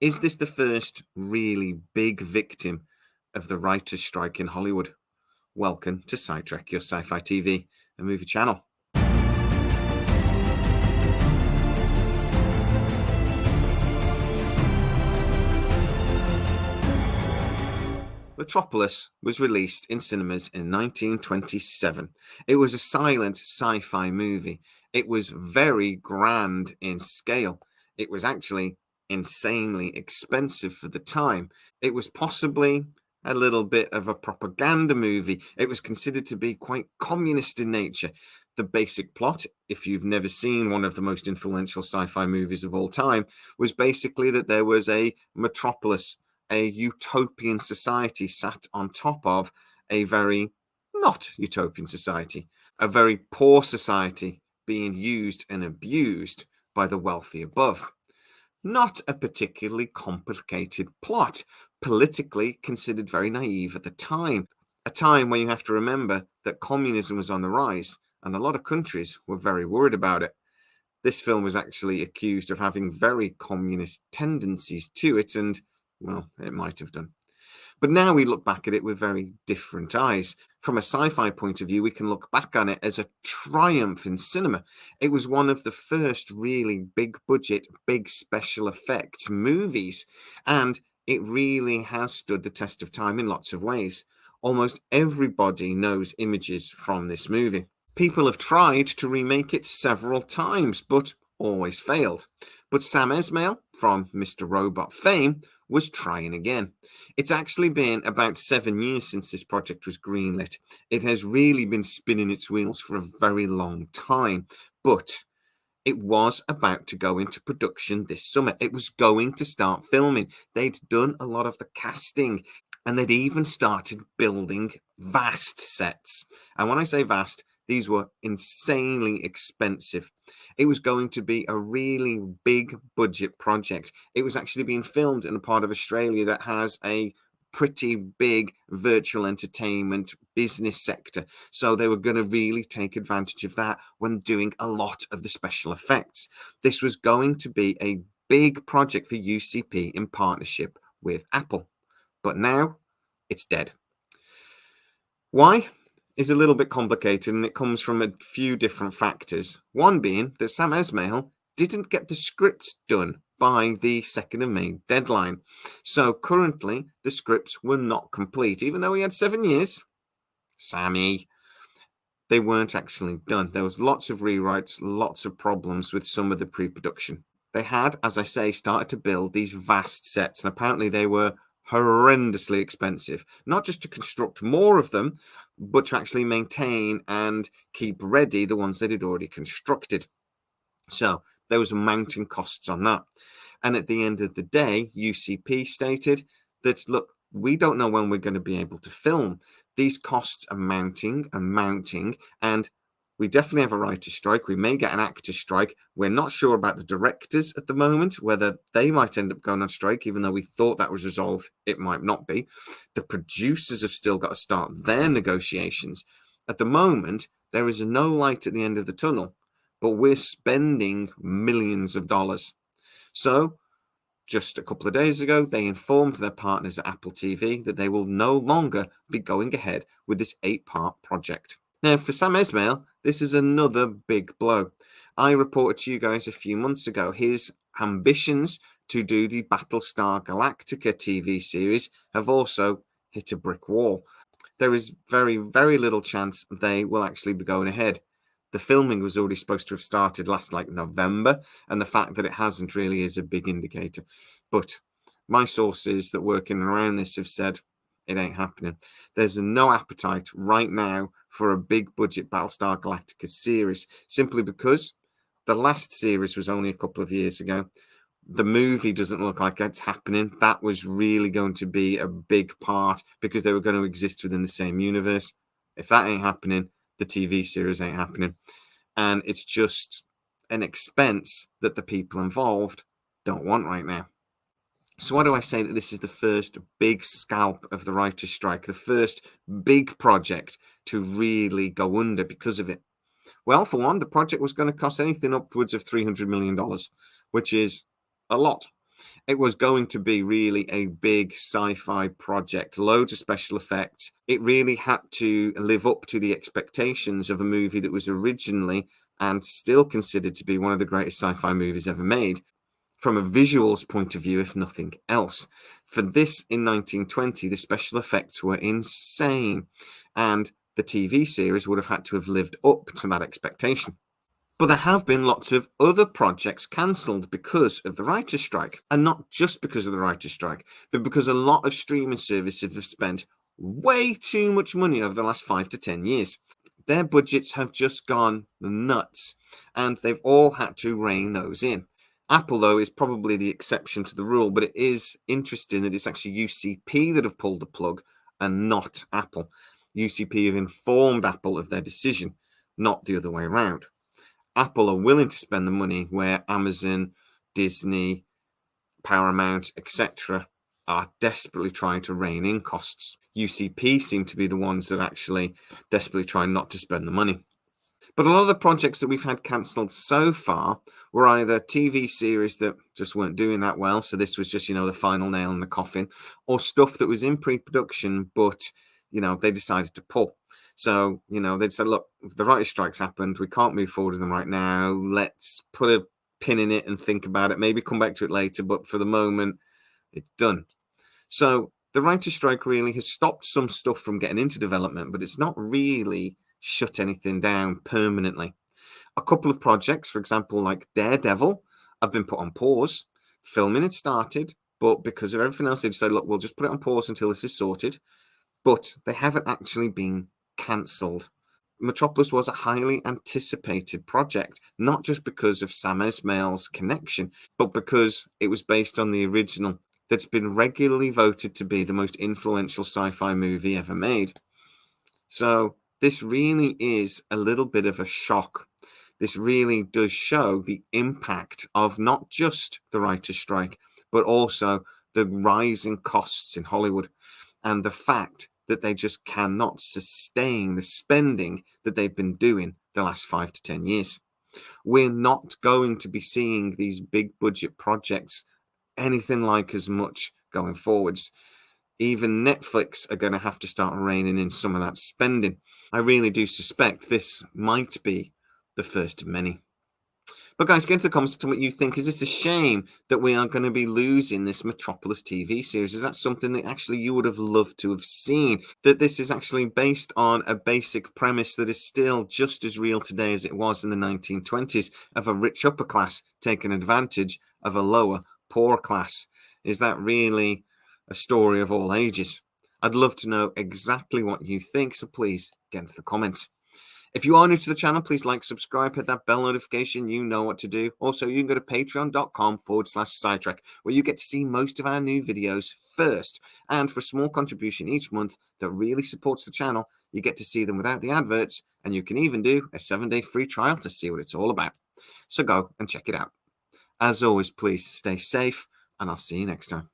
Is this the first really big victim of the writers' strike in Hollywood? Welcome to SciTrek, your sci-fi TV and movie channel. Metropolis was released in cinemas in 1927. It was a silent sci-fi movie. It was very grand in scale. It was actually insanely expensive for the time. It was possibly a little bit of a propaganda movie. It was considered to be quite communist in nature. The basic plot, if you've never seen one of the most influential sci-fi movies of all time, was basically that there was a metropolis, a utopian society sat on top of a very not utopian society, a very poor society being used and abused by the wealthy above. Not a particularly complicated plot, politically considered very naive at the time, a time when you have to remember that communism was on the rise and a lot of countries were very worried about it. This film was actually accused of having very communist tendencies to it, and well, it might have done. But now we look back at it with very different eyes. From a sci-fi point of view, we can look back on it as a triumph in cinema. It was one of the first really big budget, big special effects movies, and it really has stood the test of time in lots of ways. Almost everybody knows images from this movie. People have tried to remake it several times, but always failed. But Sam Asmail from Mr. Robot fame was trying again. It's actually been about 7 years since this project was greenlit. It has really been spinning its wheels for a very long time, but it was about to go into production this summer. It was going to start filming. They'd done a lot of the casting, and they'd even started building vast sets. And when I say vast, these were insanely expensive. It was going to be a really big budget project. It was actually being filmed in a part of Australia that has a pretty big virtual entertainment business sector. So they were going to really take advantage of that when doing a lot of the special effects. This was going to be a big project for UCP in partnership with Apple. But now it's dead. Why? Is a little bit complicated, and it comes from a few different factors. One being that Sam Asmail didn't get the script done by the 2nd of May deadline. So currently, the scripts were not complete, even though he had 7 years. Sammy. They weren't actually done. There was lots of rewrites, lots of problems with some of the pre-production. They had, as I say, started to build these vast sets, and apparently they were horrendously expensive, not just to construct more of them, but to actually maintain and keep ready the ones that had already constructed. So there was mounting costs on that. And at the end of the day, UCP stated that, look, we don't know when we're going to be able to film. These costs are mounting and mounting, and we definitely have a writer's strike. We may get an actor's strike. We're not sure about the directors at the moment, whether they might end up going on strike, even though we thought that was resolved. It might not be. The producers have still got to start their negotiations. At the moment, there is no light at the end of the tunnel, but we're spending millions of dollars. So just a couple of days ago, they informed their partners at Apple TV that they will no longer be going ahead with this 8-part project. Now, for Sam Asmail, this is another big blow. I reported to you guys a few months ago his ambitions to do the Battlestar Galactica TV series have also hit a brick wall. There is very, very little chance they will actually be going ahead. The filming was already supposed to have started last November, and the fact that it hasn't really is a big indicator. But my sources that working around this have said it ain't happening. There's no appetite right now for a big budget Battlestar Galactica series, simply because the last series was only a couple of years ago. The movie doesn't look like it's happening. That was really going to be a big part because they were going to exist within the same universe. If that ain't happening, the TV series ain't happening. And it's just an expense that the people involved don't want right now. So why do I say that this is the first big scalp of the writer's strike, the first big project to really go under because of it? Well, for one, the project was going to cost anything upwards of $300 million, which is a lot. It was going to be really a big sci-fi project, loads of special effects. It really had to live up to the expectations of a movie that was originally and still considered to be one of the greatest sci-fi movies ever made, from a visuals point of view, if nothing else. For this in 1920, the special effects were insane, and the TV series would have had to have lived up to that expectation. But there have been lots of other projects cancelled because of the writer's strike. And not just because of the writer's strike, but because a lot of streaming services have spent way too much money over the last 5 to 10 years. Their budgets have just gone nuts, and they've all had to rein those in. Apple, though, is probably the exception to the rule, but it is interesting that it's actually UCP that have pulled the plug and not Apple. UCP have informed Apple of their decision, not the other way around. Apple are willing to spend the money where Amazon, Disney, Paramount, etc. are desperately trying to rein in costs. UCP seem to be the ones that actually desperately try not to spend the money. But a lot of the projects that we've had cancelled so far were either TV series that just weren't doing that well, so this was just, the final nail in the coffin, or stuff that was in pre-production, but, they decided to pull. So, they'd said, look, the writer's strikes happened. We can't move forward with them right now. Let's put a pin in it and think about it. Maybe come back to it later. But for the moment, it's done. So the writer's strike really has stopped some stuff from getting into development, but it's not really shut anything down permanently. A couple of projects, for example, like Daredevil, have been put on pause. Filming had started, but because of everything else, they decided, look, we'll just put it on pause until this is sorted. But they haven't actually been cancelled. Metropolis was a highly anticipated project, not just because of Sam Asmail's connection, but because it was based on the original that's been regularly voted to be the most influential sci-fi movie ever made. So this really is a little bit of a shock. This really does show the impact of not just the writer's strike, but also the rising costs in Hollywood and the fact that they just cannot sustain the spending that they've been doing the last 5 to 10 years. We're not going to be seeing these big budget projects anything like as much going forwards. Even Netflix are going to have to start reining in some of that spending. I really do suspect this might be the first of many. But guys, get into the comments to what you think. Is this a shame that we are going to be losing this Metropolis TV series? Is that something that actually you would have loved to have seen? That this is actually based on a basic premise that is still just as real today as it was in the 1920s, of a rich upper class taking advantage of a lower, poor class? Is that really a story of all ages? I'd love to know exactly what you think, so please get into the comments. If you are new to the channel, please like, subscribe, hit that bell notification. You know what to do. Also, you can go to patreon.com/SciTrek, where you get to see most of our new videos first. And for a small contribution each month that really supports the channel, you get to see them without the adverts, and you can even do a 7-day free trial to see what it's all about. So go and check it out. As always, please stay safe, and I'll see you next time.